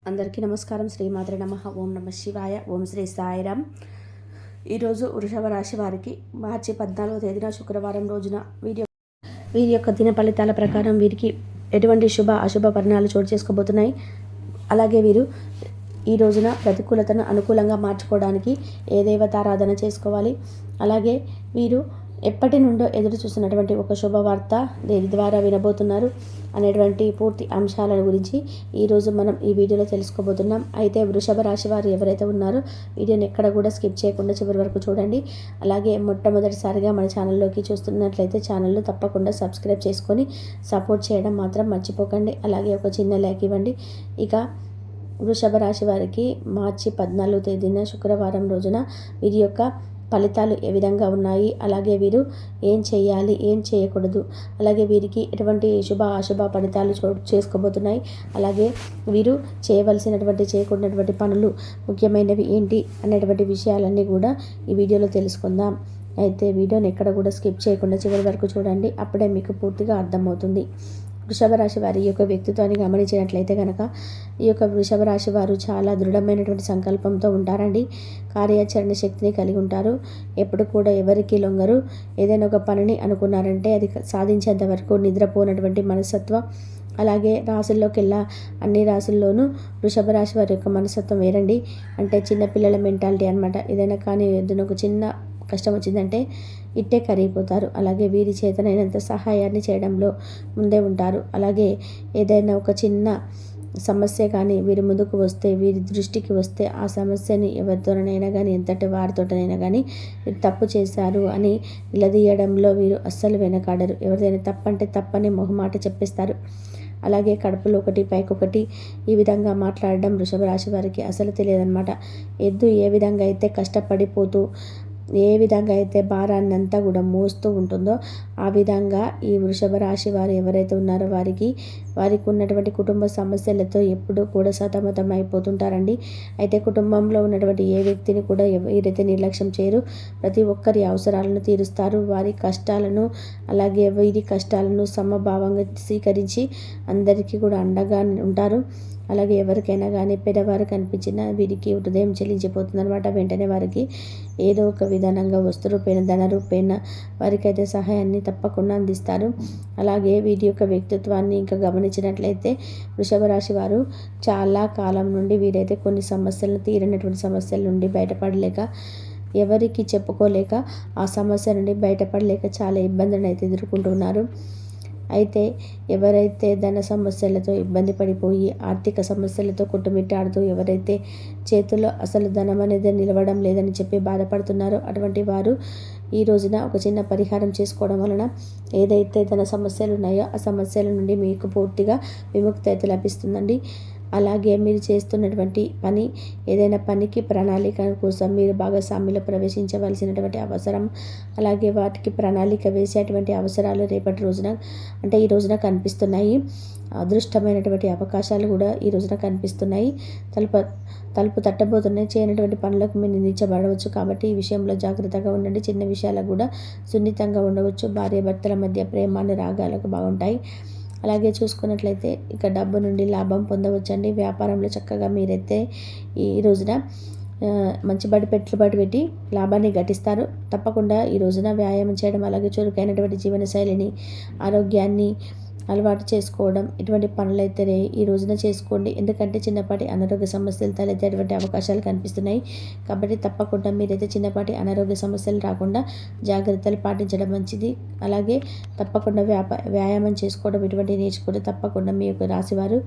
అందరికీ నమస్కారం. శ్రీమాత్రే నమః. ఓం నమ శివాయ. ఓం శ్రీ సాయిరామ్. ఈరోజు వృషభ రాశి వారికి మార్చి 14వ తేదీన శుక్రవారం రోజున వీరి యొక్క దిన ఫలితాల ప్రకారం వీరికి ఎటువంటి శుభ అశుభ పరిణామాలు చోటు చేసుకోబోతున్నాయి. అలాగే వీరు ఈ రోజున ప్రతికూలతను అనుకూలంగా మార్చుకోవడానికి ఏ దేవతారాధన చేసుకోవాలి, అలాగే వీరు ఎప్పటి నుండో ఎదురు చూస్తున్నటువంటి ఒక శుభవార్త దేని ద్వారా వినబోతున్నారు అనేటువంటి పూర్తి అంశాల గురించి ఈరోజు మనం ఈ వీడియోలో తెలుసుకోబోతున్నాం. అయితే వృషభ రాశి వారు ఎవరైతే ఉన్నారో వీడియోని ఎక్కడ కూడా స్కిప్ చేయకుండా చివరి వరకు చూడండి. అలాగే మొట్టమొదటిసారిగా మన ఛానల్లోకి చూస్తున్నట్లయితే ఛానల్ను తప్పకుండా సబ్స్క్రైబ్ చేసుకొని సపోర్ట్ చేయడం మాత్రం మర్చిపోకండి. అలాగే ఒక చిన్న లైక్ ఇవ్వండి. ఇక వృషభ రాశి వారికి మార్చి 14వ తేదీన శుక్రవారం రోజున వీరి యొక్క ఫలితాలు ఏ విధంగా ఉన్నాయి, అలాగే వీరు ఏం చేయాలి, ఏం చేయకూడదు, అలాగే వీరికి ఎటువంటి శుభ అశుభ ఫలితాలు చేసుకోబోతున్నాయి, అలాగే వీరు చేయకూడనటువంటి పనులు ముఖ్యమైనవి ఏంటి అనేటువంటి విషయాలన్నీ కూడా ఈ వీడియోలో తెలుసుకుందాం. అయితే వీడియోని ఎక్కడ కూడా స్కిప్ చేయకుండా చివరి వరకు చూడండి. అప్పుడే మీకు పూర్తిగా అర్థమవుతుంది. వృషభ రాశి వారి యొక్క వ్యక్తిత్వాన్ని గమనించినట్లయితే కనుక ఈ యొక్క వృషభ రాశి వారు చాలా దృఢమైనటువంటి సంకల్పంతో ఉంటారండి. కార్యాచరణ శక్తిని కలిగి ఉంటారు. ఎప్పుడు కూడా ఎవరికి లొంగరు. ఏదైనా ఒక పనిని అనుకున్నారంటే అది సాధించేంత వరకు నిద్రపోనటువంటి మనస్తత్వం. అలాగే రాశుల్లోకెల్లా అన్ని రాశుల్లోనూ వృషభ రాశి వారి యొక్క మనస్తత్వం వేరండి. అంటే చిన్నపిల్లల మెంటాలిటీ అనమాట. ఏదైనా కానీ ఏదైనా ఒక చిన్న కష్టం వచ్చిందంటే ఇట్టే కరిగిపోతారు. అలాగే వీరి చేతనైనంత సహాయాన్ని చేయడంలో ముందే ఉంటారు. అలాగే ఏదైనా ఒక చిన్న సమస్య కానీ వీరి ముందుకు వస్తే, వీరి దృష్టికి వస్తే ఆ సమస్యని ఎవరితోనైనా కానీ ఎంతటి వారితోటనైనా కానీ వీరు తప్పు చేశారు అని నిలదీయడంలో వీరు అస్సలు వెనకాడరు. ఎవరిదైనా తప్పంటే తప్పని మొహమాట చెప్పేస్తారు. అలాగే కడుపులో ఒకటి పైకొకటి ఈ విధంగా మాట్లాడడం వృషభ రాశి వారికి అసలు తెలియదన్నమాట. ఎద్దు ఏ విధంగా అయితే కష్టపడిపోతూ ఏ విధంగా అయితే భారాన్ని అంతా కూడా మోస్తూ ఉంటుందో ఆ విధంగా ఈ వృషభ రాశి వారు ఎవరైతే ఉన్నారో వారికి ఉన్నటువంటి కుటుంబ సమస్యలతో ఎప్పుడూ కూడా సతమతం అయిపోతుంటారండి. అయితే కుటుంబంలో ఉన్నటువంటి ఏ వ్యక్తిని కూడా ఎవరైతే నిర్లక్ష్యం చేయరు. ప్రతి ఒక్కరి అవసరాలను తీరుస్తారు. వారి కష్టాలను అలాగే వీరి కష్టాలను సమభావంగా స్వీకరించి అందరికీ కూడా అండగా ఉంటారు. అలాగే ఎవరికైనా కానీ పెద్దవారు కనిపించినా వీరికి హృదయం చెల్లించిపోతుంది అనమాట. వెంటనే వారికి ఏదో ఒక విధానంగా వస్తు రూపేణ ధన రూపేణ వారికైతే సహాయాన్ని తప్పకుండా అందిస్తారు. అలాగే వీరి యొక్క వ్యక్తిత్వాన్ని ఇంకా గమనించినట్లయితే వృషభ రాశి వారు చాలా కాలం నుండి వీరైతే కొన్ని సమస్యలను తీరనటువంటి సమస్యల నుండి బయటపడలేక, ఎవరికి చెప్పుకోలేక, ఆ సమస్య నుండి బయటపడలేక చాలా ఇబ్బందులను అయితే ఎదుర్కొంటున్నారు. అయితే ఎవరైతే ధన సమస్యలతో ఇబ్బంది పడిపోయి ఆర్థిక సమస్యలతో కొట్టుమిట్టాడుతూ ఎవరైతే చేతుల్లో అసలు ధనం అనేది నిలవడం లేదని చెప్పి బాధపడుతున్నారో అటువంటి వారు ఈ రోజున ఒక చిన్న పరిహారం చేసుకోవడం వలన ఏదైతే ధన సమస్యలు ఉన్నాయో ఆ సమస్యల నుండి మీకు పూర్తిగా విముక్తి అయితే లభిస్తుందండి. అలాగే మీరు చేస్తున్నటువంటి పని ఏదైనా పనికి ప్రణాళిక కోసం మీరు భాగస్వామ్యంలో ప్రవేశించవలసినటువంటి అవసరం, అలాగే వాటికి ప్రణాళిక వేసేటువంటి అవసరాలు రేపటి రోజున అంటే ఈ రోజున కనిపిస్తున్నాయి. అదృష్టమైనటువంటి అవకాశాలు కూడా ఈ రోజున కనిపిస్తున్నాయి. తలుపు తట్టబోతున్నాయి. చేయనటువంటి పనులకు మీరు నిందించబడవచ్చు. కాబట్టి ఈ విషయంలో జాగ్రత్తగా ఉండండి. చిన్న విషయాలకు కూడా సున్నితంగా ఉండవచ్చు. భార్యాభర్తల మధ్య ప్రేమానురాగాలకు బాగుంటాయి. అలాగే చూసుకున్నట్లయితే ఇక డబ్బు నుండి లాభం పొందవచ్చండి. వ్యాపారంలో చక్కగా మీరైతే ఈ రోజున మంచి పెట్టుబడి పెట్టి లాభాన్ని గటిస్తారు. తప్పకుండా ఈ రోజున వ్యాయామం చేయడం, అలాగే చురుకైనటువంటి జీవనశైలిని, ఆరోగ్యాన్ని అలవాటు చేసుకోవడం ఇటువంటి పనులైతే ఈ రోజున చేసుకోండి. ఎందుకంటే చిన్నపాటి అనారోగ్య సమస్యలు తలెత్తేటువంటి అవకాశాలు కనిపిస్తున్నాయి. కాబట్టి తప్పకుండా మీరైతే చిన్నపాటి అనారోగ్య సమస్యలు రాకుండా జాగ్రత్తలు పాటించడం మంచిది. అలాగే తప్పకుండా వ్యాయామం చేసుకోవడం ఇటువంటి నేర్చుకోవడం తప్పకుండా మీ యొక్క రాశివారు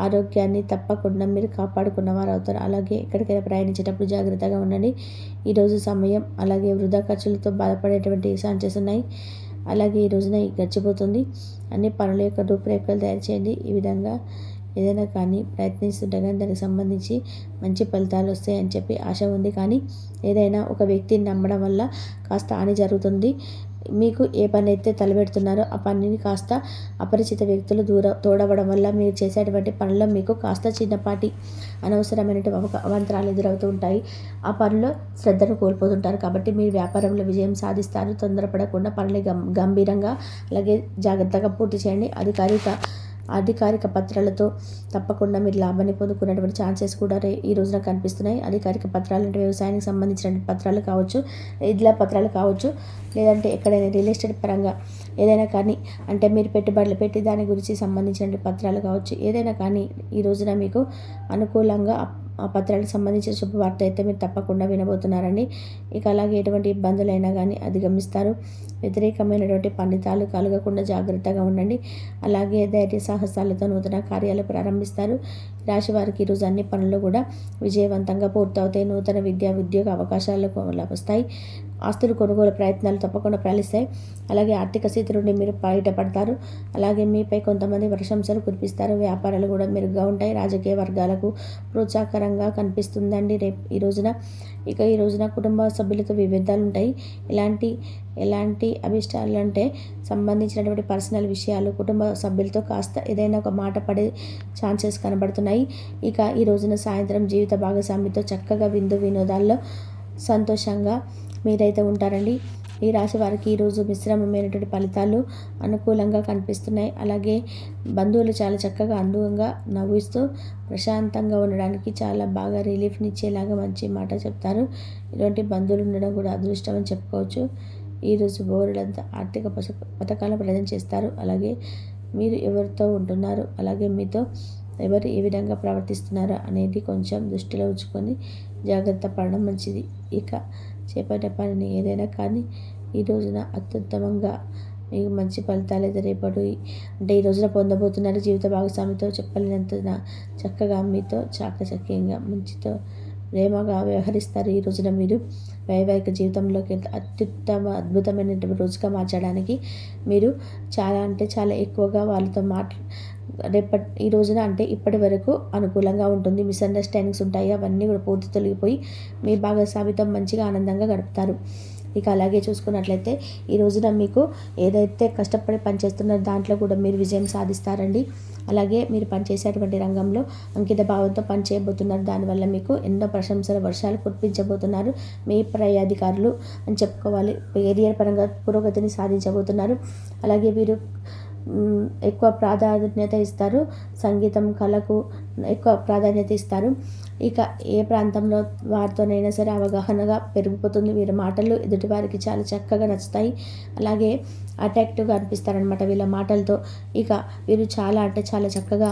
ఆరోగ్యాన్ని తప్పకుండా మీరు కాపాడుకున్న వారు అవుతారు. అలాగే ఎక్కడికైనా ప్రయాణించేటప్పుడు జాగ్రత్తగా ఉండండి. ఈరోజు సమయం అలాగే వృధా ఖర్చులతో బాధపడేటువంటి ఛాన్సెస్ ఉన్నాయి. అలాగే ఈ రోజున గడిచిపోతుంది. అన్ని పనుల యొక్క రూపురేఖలు తయారు చేయండి. ఈ విధంగా ఏదైనా కానీ ప్రయత్నిస్తుండగా దానికి సంబంధించి మంచి ఫలితాలు వస్తాయని చెప్పి ఆశ ఉంది. కానీ ఏదైనా ఒక వ్యక్తిని నమ్మడం వల్ల కాస్త హాని జరుగుతుంది. మీకు ఏ పని అయితే తలపెడుతున్నారో ఆ పనిని కాస్త అపరిచిత వ్యక్తులు తోడవడం వల్ల మీరు చేసేటువంటి పనుల్లో మీకు కాస్త చిన్నపాటి అనవసరమైనటువంటి అవాంతరాలు ఎదురవుతూ ఉంటాయి. ఆ పనిలో శ్రద్ధను కోల్పోతుంటారు. కాబట్టి మీరు వ్యాపారంలో విజయం సాధిస్తారు. తొందరపడకుండా పనులు గంభీరంగా అలాగే జాగ్రత్తగా పూర్తి చేయండి. అధికారిక అధికారిక పత్రాలతో తప్పకుండా మీరు లాభాన్ని పొందుకునేటువంటి ఛాన్సెస్ కూడా ఈ రోజున కనిపిస్తున్నాయి. అధికారిక పత్రాలు అంటే వ్యవసాయానికి సంబంధించిన పత్రాలు కావచ్చు, ఇళ్ళ పత్రాలు కావచ్చు, లేదంటే ఎక్కడైనా రియల్ ఎస్టేట్ పరంగా ఏదైనా కానీ అంటే మీరు పెట్టుబడులు పెట్టి దాని గురించి సంబంధించిన పత్రాలు కావచ్చు, ఏదైనా కానీ ఈ రోజున మీకు అనుకూలంగా ఆ పత్రాలకు సంబంధించిన శుభవార్త అయితే మీరు తప్పకుండా వినబోతున్నారండి. ఇక అలాగే ఎటువంటి ఇబ్బందులైనా కానీ అధిగమిస్తారు. వ్యతిరేకమైనటువంటి ఫలితాలు కలగకుండా జాగ్రత్తగా ఉండండి. అలాగే ధైర్య సాహసాలతో నూతన కార్యాలు ప్రారంభిస్తారు. రాశి వారికి ఈరోజు అన్ని పనులు కూడా విజయవంతంగా పూర్తవుతాయి. నూతన ఉద్యోగ అవకాశాలు వస్తాయి. ఆస్తులు కొనుగోలు ప్రయత్నాలు తప్పకుండా ఫలిస్తాయి. అలాగే ఆర్థిక స్థితి నుండి మీరు బయటపడతారు. అలాగే మీపై కొంతమంది ప్రశంసలు కురిపిస్తారు. వ్యాపారాలు కూడా మెరుగ్గా ఉంటాయి. రాజకీయ వర్గాలకు ప్రోత్సాహకరంగా కనిపిస్తుందండి ఈ రోజున. ఇక ఈ రోజున కుటుంబ సభ్యులతో విభేదాలు ఉంటాయి. ఎలాంటి అభిష్టాలు అంటే సంబంధించినటువంటి పర్సనల్ విషయాలు కుటుంబ సభ్యులతో కాస్త ఏదైనా ఒక మాట పడే ఛాన్సెస్ కనబడుతున్నాయి. ఇక ఈ రోజున సాయంత్రం జీవిత భాగస్వామితో చక్కగా వినోదాల్లో సంతోషంగా మీరైతే ఉంటారండి. ఈ రాశి వారికి ఈరోజు మిశ్రమమైనటువంటి ఫలితాలు అనుకూలంగా కనిపిస్తున్నాయి. అలాగే బంధువులు చాలా చక్కగా అందంగా నవ్విస్తూ ప్రశాంతంగా ఉండడానికి చాలా బాగా రిలీఫ్ని ఇచ్చేలాగా మంచి మాట చెప్తారు. ఇటువంటి బంధువులు ఉండడం కూడా అదృష్టం అని చెప్పుకోవచ్చు. ఈరోజు బోర్డులంతా ఆర్థిక పథకాలు ప్రజెంట్ చేస్తారు. అలాగే మీరు ఎవరితో ఉంటున్నారు, అలాగే మీతో ఎవరు ఏ విధంగా ప్రవర్తిస్తున్నారో అనేది కొంచెం దృష్టిలో ఉంచుకొని జాగ్రత్త పడడం మంచిది. ఇక చేపట్టే పనిని ఏదైనా కానీ ఈ రోజున అత్యుత్తమంగా మీకు మంచి ఫలితాలు అయితే రేపటి అంటే ఈ రోజున పొందబోతున్నారు. జీవిత భాగస్వామితో చెప్పలేనంత చక్కగా మీతో చాకచక్యంగా మంచితో ప్రేమగా వ్యవహరిస్తారు. ఈ రోజున మీరు వైవాహిక జీవితంలోకి అద్భుతమైనటువంటి రోజుగా మార్చడానికి మీరు చాలా అంటే చాలా ఎక్కువగా వాళ్ళతో ఈ రోజున అంటే ఇప్పటి వరకు అనుకూలంగా ఉంటుంది. మిస్అండర్స్టాండింగ్స్ ఉంటాయి, అవన్నీ కూడా పూర్తి తొలగిపోయి మీ భాగస్వామితో మంచిగా ఆనందంగా గడుపుతారు. ఇక అలాగే చూసుకున్నట్లయితే ఈ రోజున మీకు ఏదైతే కష్టపడి పనిచేస్తున్నారో దాంట్లో కూడా మీరు విజయం సాధిస్తారండి. అలాగే మీరు పనిచేసేటువంటి రంగంలో అంకిత భావంతో పనిచేయబోతున్నారు. దానివల్ల మీకు ఎన్నో ప్రశంసల వర్షాలు కురిపించబోతున్నారు. మీ పై అధికారులు అని చెప్పుకోవాలి. కెరియర్ పరంగా పురోగతిని సాధించబోతున్నారు. అలాగే వీరు ఎక్కువ ప్రాధాన్యత ఇస్తారు. సంగీతం కళకు ఎక్కువ ప్రాధాన్యత ఇస్తారు. ఇక ఏ ప్రాంతంలో వారితోనైనా సరే అవగాహనగా పెరిగిపోతుంది. వీరి మాటలు ఎదుటివారికి చాలా చక్కగా నచ్చుతాయి. అలాగే అట్రాక్టివ్గా అనిపిస్తారనమాట వీళ్ళ మాటలతో. ఇక వీరు చాలా అంటే చాలా చక్కగా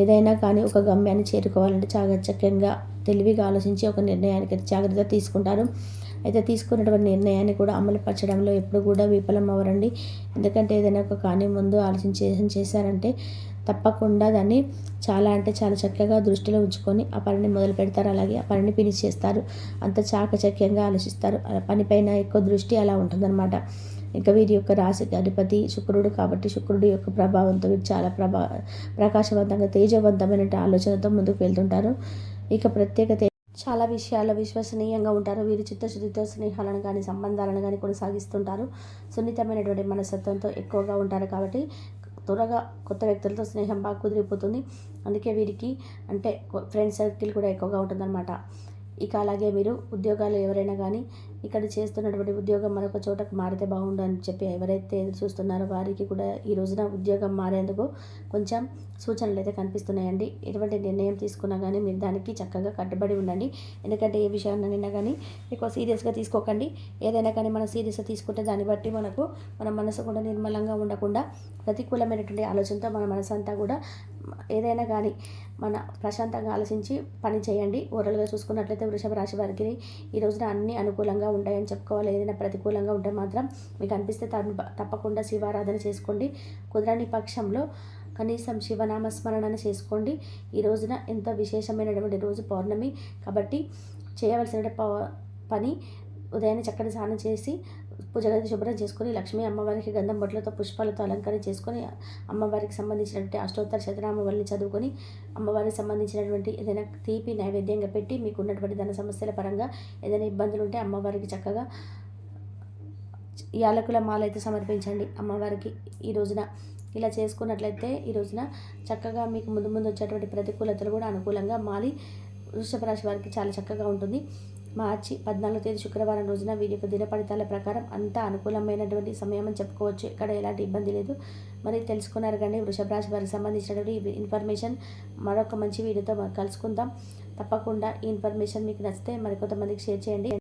ఏదైనా కానీ ఒక గమ్యాన్ని చేరుకోవాలంటే చాలా చక్కగా తెలివిగా ఆలోచించి ఒక నిర్ణయానికి జాగ్రత్త తీసుకుంటారు. అయితే తీసుకున్నటువంటి నిర్ణయాన్ని కూడా అమలుపరచడంలో ఎప్పుడు కూడా విఫలం అవ్వరండి. ఎందుకంటే ఏదైనా ఒక కానీ ముందు ఆలోచించి చేశారంటే తప్పకుండా దాన్ని చాలా అంటే చాలా చక్కగా దృష్టిలో ఉంచుకొని ఆ పనిని మొదలు పెడతారు. అలాగే ఆ పనిని ఫినిష్ చేస్తారు. అంత చాకచక్యంగా ఆలోచిస్తారు. ఆ పనిపైన ఎక్కువ దృష్టి అలా ఉంటుందన్నమాట. ఇంకా వీరి యొక్క రాశికి అధిపతి శుక్రుడు కాబట్టి శుక్రుడి యొక్క ప్రభావంతో వీరు చాలా ప్రకాశవంతంగా తేజవంతమైన ఆలోచనతో ముందుకు వెళ్తుంటారు. ఇక ప్రత్యేకత చాలా విషయాల్లో విశ్వసనీయంగా ఉంటారు. వీరు చిత్తశుద్ధితో స్నేహాలను కానీ సంబంధాలను కానీ కొనసాగిస్తుంటారు. సున్నితమైనటువంటి మనస్తత్వంతో ఎక్కువగా ఉంటారు కాబట్టి త్వరగా కొత్త వ్యక్తులతో స్నేహం బాగా కుదిరిపోతుంది. అందుకే వీరికి అంటే ఫ్రెండ్ సర్కిల్ కూడా ఎక్కువగా ఉంటుందన్నమాట. ఇక అలాగే మీరు ఉద్యోగాలు ఎవరైనా కానీ ఇక్కడ చేస్తున్నటువంటి ఉద్యోగం మరొక చోటకు మారితే బాగుండు అని చెప్పి ఎవరైతే చూస్తున్నారో వారికి కూడా ఈ రోజున ఉద్యోగం మారేందుకు కొంచెం సూచనలు అయితే కనిపిస్తున్నాయండి. ఎటువంటి నిర్ణయం తీసుకున్నా కానీ మీరు దానికి చక్కగా కట్టుబడి ఉండండి. ఎందుకంటే ఏ విషయాన్నైనా కానీ ఎక్కువ సీరియస్గా తీసుకోకండి. ఏదైనా కానీ మనం సీరియస్గా తీసుకుంటే దాన్ని బట్టి మన మనసు కూడా నిర్మలంగా ఉండకుండా ప్రతికూలమైనటువంటి ఆలోచనతో మన మనసు అంతా కూడా ఏదైనా కానీ మన ప్రశాంతంగా ఆలోచించి పని చేయండి. ఓవరాల్గా చూసుకున్నట్లయితే వృషభ రాశి వారికి ఈ రోజున అన్ని అనుకూలంగా ఉంటాయని చెప్పుకోవాలి. ఏదైనా ప్రతికూలంగా ఉంటే మాత్రం మీకు అనిపిస్తే తప్పకుండా శివారాధన చేసుకోండి. కుదరని పక్షంలో కనీసం శివనామస్మరణను చేసుకోండి. ఈ రోజున ఎంతో విశేషమైనటువంటి రోజు పౌర్ణమి కాబట్టి చేయవలసిన పని ఉదయాన్నే చక్కటి స్నానం చేసి పూజ గది శుభ్రం చేసుకొని లక్ష్మీ అమ్మవారికి గంధం బొట్లతో పుష్పాలతో అలంకరణ చేసుకొని అమ్మవారికి సంబంధించినటువంటి అష్టోత్తర శతనామావళిని చదువుకొని అమ్మవారికి సంబంధించినటువంటి ఏదైనా తీపి నైవేద్యంగా పెట్టి మీకు ఉన్నటువంటి ధన సమస్యల పరంగా ఏదైనా ఇబ్బందులు ఉంటే అమ్మవారికి చక్కగా యాలకుల మాల అయితే సమర్పించండి అమ్మవారికి. ఈ రోజున ఇలా చేసుకున్నట్లయితే ఈ రోజున చక్కగా మీకు ముందు వచ్చేటువంటి ప్రతికూలతలు కూడా అనుకూలంగా మారి వృషభ రాశి వారికి చాలా చక్కగా ఉంటుంది. మార్చి 14వ తేదీ శుక్రవారం రోజున వీరి యొక్క దిన ఫలితాల ప్రకారం అంతా అనుకూలమైనటువంటి సమయం అని చెప్పుకోవచ్చు. ఇక్కడ ఎలాంటి ఇబ్బంది లేదు. మరి తెలుసుకున్నారు కానీ వృషభ రాశి వారికి సంబంధించినటువంటి ఇన్ఫర్మేషన్ మరొక మంచి వీడియోతో కలుసుకుందాం. తప్పకుండా ఈ ఇన్ఫర్మేషన్ మీకు నచ్చితే మరికొంతమందికి షేర్ చేయండి.